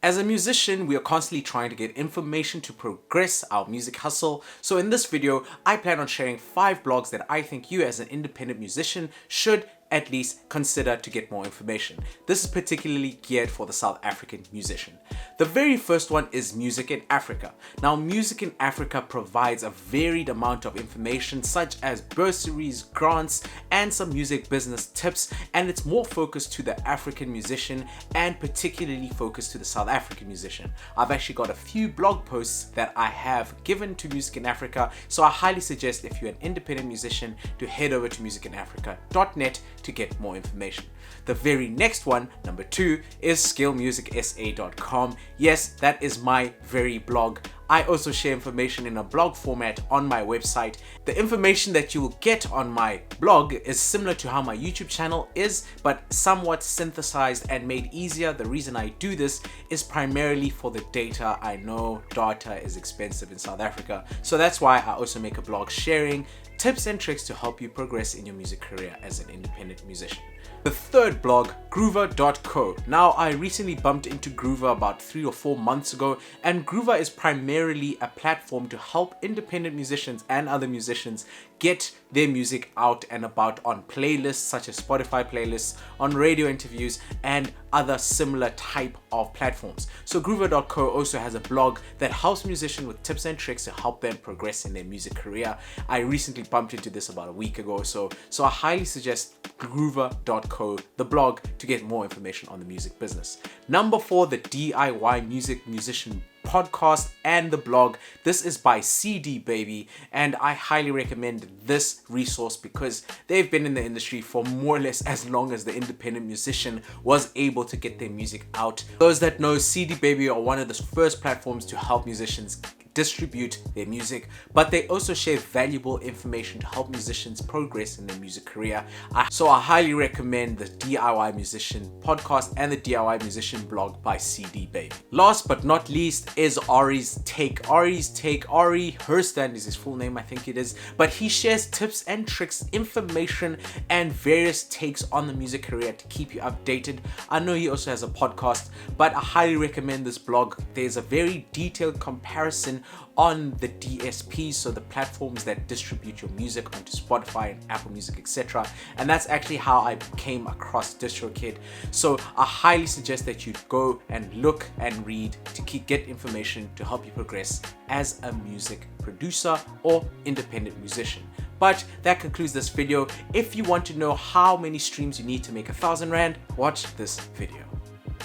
As a musician, we are constantly trying to get information to progress our music hustle. So in this video, I plan on sharing 5 blogs that I think you as an independent musician should at least consider to get more information. This is particularly geared for the South African musician. The very first one is MusicInAfrica. Now, MusicInAfrica provides a varied amount of information such as bursaries, grants, and some music business tips, and it's more focused to the African musician and particularly focused to the South African musician. I've actually got a few blog posts that I have given to MusicInAfrica, so I highly suggest if you're an independent musician to head over to musicinafrica.net to get more information. The very next one, number 2, is Skillmusicsa.com. Yes, that is my very blog. I also share information in a blog format on my website. The information that you will get on my blog is similar to how my YouTube channel is, but somewhat synthesized and made easier. The reason I do this is primarily for the data. I know data is expensive in South Africa, so that's why I also make a blog sharing tips and tricks to help you progress in your music career as an independent musician. The third blog, Groover.co. Now, I recently bumped into Groover about 3 or 4 months ago, and Groover is primarily a platform to help independent musicians and other musicians get their music out and about on playlists such as Spotify playlists, on radio interviews, and other similar type of platforms. So Groover.co also has a blog that helps musicians with tips and tricks to help them progress in their music career. I recently bumped into this about a week ago or so I highly suggest Groover.co, the blog, to get more information on the music business. Number 4, the DIYMusician podcast and the blog. This is by CD Baby, and I highly recommend this resource because they've been in the industry for more or less as long as the independent musician was able to get their music out. Those that know, CD Baby are one of the first platforms to help musicians distribute their music, but they also share valuable information to help musicians progress in their music career. So I highly recommend the DIY Musician podcast and the DIY Musician blog by CD Baby. Last but not least is Ari's Take. Ari Herstand is his full name, I think it is, but he shares tips and tricks, information, and various takes on the music career to keep you updated. I know he also has a podcast, but I highly recommend this blog. There's a very detailed comparison on the DSPs, so the platforms that distribute your music onto Spotify and Apple Music, etc. And that's actually how I came across DistroKid. So I highly suggest that you go and look and read to get information to help you progress as a music producer or independent musician. But that concludes this video. If you want to know how many streams you need to make 1,000 Rand, watch this video.